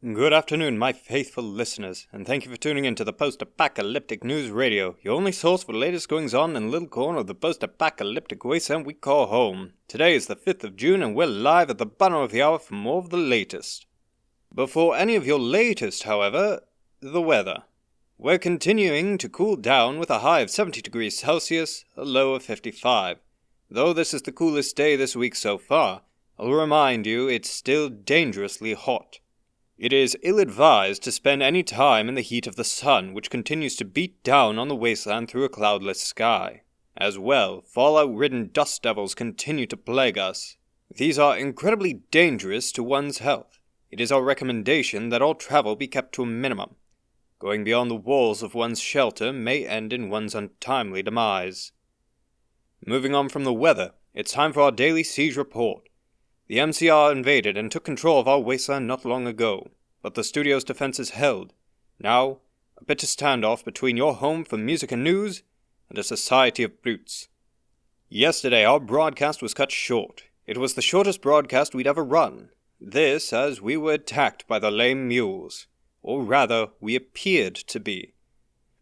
Good afternoon, my faithful listeners, and thank you for tuning in to the Post-Apocalyptic News Radio, your only source for the latest goings-on in the little corner of the post-apocalyptic wasteland we call home. Today is the 5th of June, and we're live at the bottom of the hour for more of the latest. Before any of your latest, however, the weather. We're continuing to cool down with a high of 70 degrees Celsius, a low of 55. Though this is the coolest day this week so far, I'll remind you it's still dangerously hot. It is ill-advised to spend any time in the heat of the sun, which continues to beat down on the wasteland through a cloudless sky. As well, fallout-ridden dust devils continue to plague us. These are incredibly dangerous to one's health. It is our recommendation that all travel be kept to a minimum. Going beyond the walls of one's shelter may end in one's untimely demise. Moving on from the weather, it's time for our daily siege report. The MCR invaded and took control of our wasteland not long ago, but the studio's defenses held. Now, a bitter standoff between your home for music and news and a society of brutes. Yesterday, our broadcast was cut short. It was the shortest broadcast we'd ever run. This, as we were attacked by the lame mules. Or rather, we appeared to be.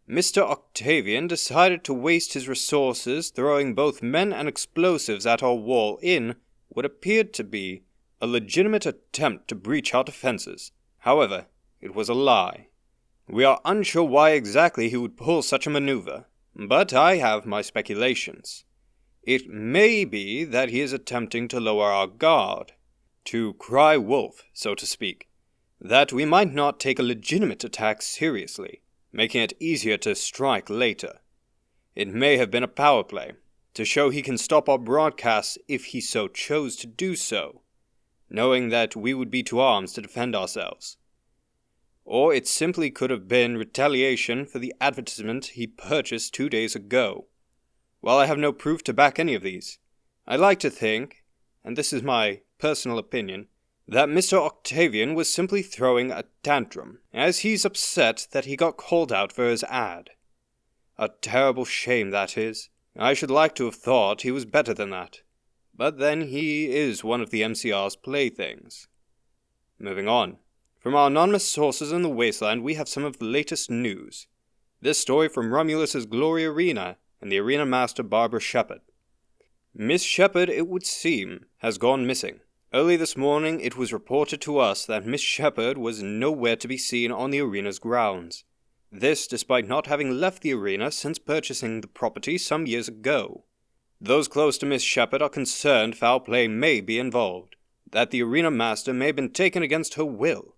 Mr. Octavian decided to waste his resources throwing both men and explosives at our wall in what appeared to be a legitimate attempt to breach our defenses. However, it was a lie. We are unsure why exactly he would pull such a maneuver, but I have my speculations. It may be that he is attempting to lower our guard, to cry wolf, so to speak, that we might not take a legitimate attack seriously, making it easier to strike later. It may have been a power play, to show he can stop our broadcasts if he so chose to do so, knowing that we would be to arms to defend ourselves. Or it simply could have been retaliation for the advertisement he purchased 2 days ago. While I have no proof to back any of these, I like to think, and this is my personal opinion, that Mr. Octavian was simply throwing a tantrum, as he's upset that he got called out for his ad. A terrible shame that is. I should like to have thought he was better than that. But then he is one of the MCR's playthings. Moving on. From our anonymous sources in the wasteland, we have some of the latest news. This story from Romulus's Glory Arena and the arena master Barbara Shepard. Miss Shepard, it would seem, has gone missing. Early this morning it was reported to us that Miss Shepard was nowhere to be seen on the arena's grounds. This despite not having left the arena since purchasing the property some years ago. Those close to Miss Shepard are concerned foul play may be involved, that the arena master may have been taken against her will.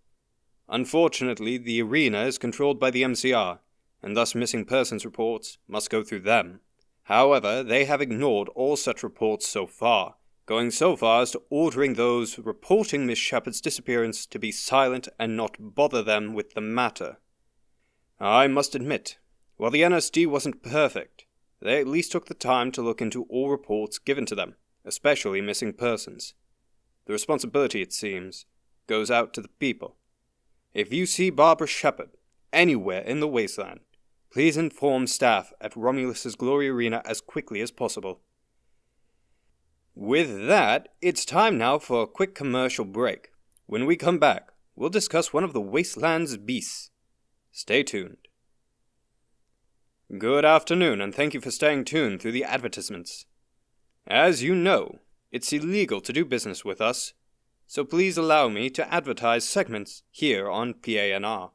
Unfortunately, the arena is controlled by the MCR, and thus missing persons reports must go through them. However, they have ignored all such reports so far, going so far as to ordering those reporting Miss Shepard's disappearance to be silent and not bother them with the matter. I must admit, while the NSD wasn't perfect, they at least took the time to look into all reports given to them, especially missing persons. The responsibility, it seems, goes out to the people. If you see Barbara Shepard anywhere in the wasteland, please inform staff at Romulus's Glory Arena as quickly as possible. With that, it's time now for a quick commercial break. When we come back, we'll discuss one of the wasteland's beasts. Stay tuned. Good afternoon, and thank you for staying tuned through the advertisements. As you know, it's illegal to do business with us, so please allow me to advertise segments here on PANR.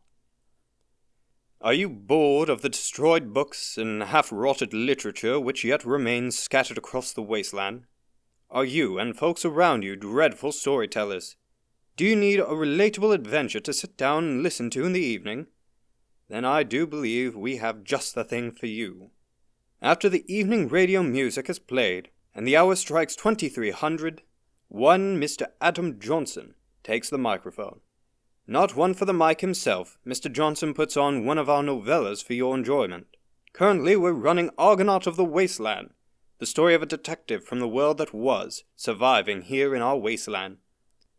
Are you bored of the destroyed books and half-rotted literature which yet remains scattered across the wasteland? Are you and folks around you dreadful storytellers? Do you need a relatable adventure to sit down and listen to in the evening? Then I do believe we have just the thing for you. After the evening radio music has played, and the hour strikes 2300, one Mr. Adam Johnson takes the microphone. Not one for the mic himself, Mr. Johnson puts on one of our novellas for your enjoyment. Currently we're running Argonaut of the Wasteland, the story of a detective from the world that was, surviving here in our wasteland.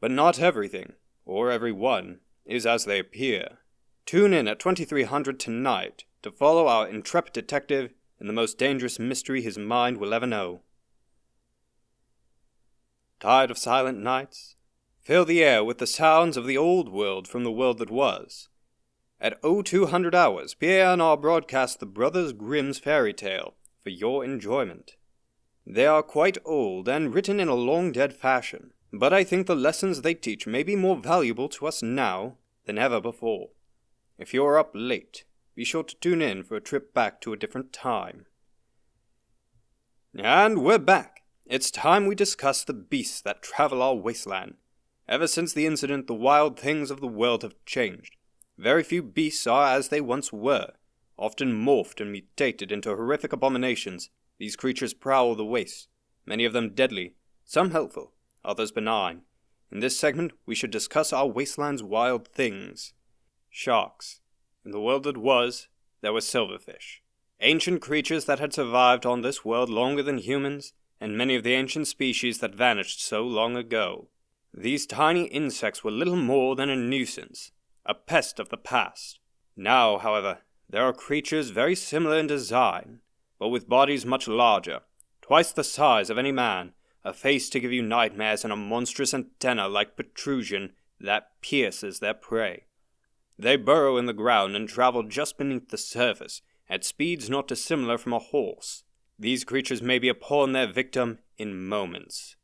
But not everything, or everyone, is as they appear. Tune in at 2300 tonight to follow our intrepid detective in the most dangerous mystery his mind will ever know. Tired of silent nights? Fill the air with the sounds of the old world from the world that was. At 0200 hours, PANR broadcast the Brothers Grimm's fairy tale for your enjoyment. They are quite old and written in a long-dead fashion, but I think the lessons they teach may be more valuable to us now than ever before. If you're up late, be sure to tune in for a trip back to a different time. And we're back. It's time we discuss the beasts that travel our wasteland. Ever since the incident, the wild things of the world have changed. Very few beasts are as they once were. Often morphed and mutated into horrific abominations, these creatures prowl the wastes, many of them deadly, some helpful, others benign. In this segment, we should discuss our wasteland's wild things. Sharks. In the world that was, there were silverfish. Ancient creatures that had survived on this world longer than humans, and many of the ancient species that vanished so long ago. These tiny insects were little more than a nuisance, a pest of the past. Now, however, there are creatures very similar in design, but with bodies much larger, twice the size of any man, a face to give you nightmares, and a monstrous antenna-like protrusion that pierces their prey. They burrow in the ground and travel just beneath the surface, at speeds not dissimilar from a horse. These creatures may be upon their victim in moments.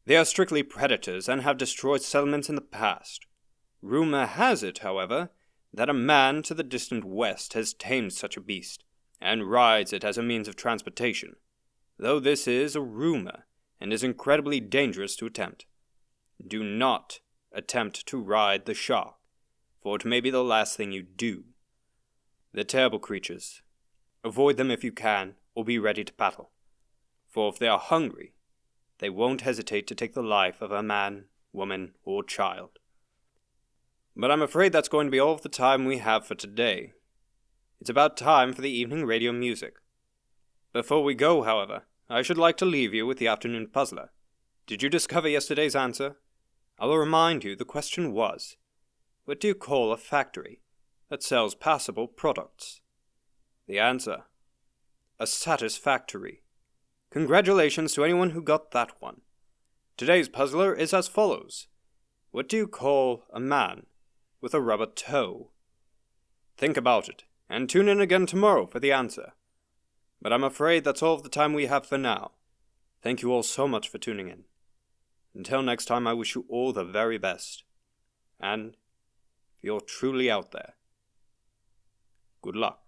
They are strictly predators and have destroyed settlements in the past. Rumor has it, however, that a man to the distant west has tamed such a beast, and rides it as a means of transportation, though this is a rumor, and is incredibly dangerous to attempt. Do not attempt to ride the shark, for it may be the last thing you do. The terrible creatures. Avoid them if you can, or be ready to battle. For if they are hungry, they won't hesitate to take the life of a man, woman, or child. But I'm afraid that's going to be all of the time we have for today. It's about time for the evening radio music. Before we go, however, I should like to leave you with the afternoon puzzler. Did you discover yesterday's answer? I will remind you the question was, what do you call a factory that sells passable products? The answer, a satisfactory. Congratulations to anyone who got that one. Today's puzzler is as follows. What do you call a man with a rubber toe? Think about it, and tune in again tomorrow for the answer. But I'm afraid that's all of the time we have for now. Thank you all so much for tuning in. Until next time, I wish you all the very best. And if you're truly out there, good luck.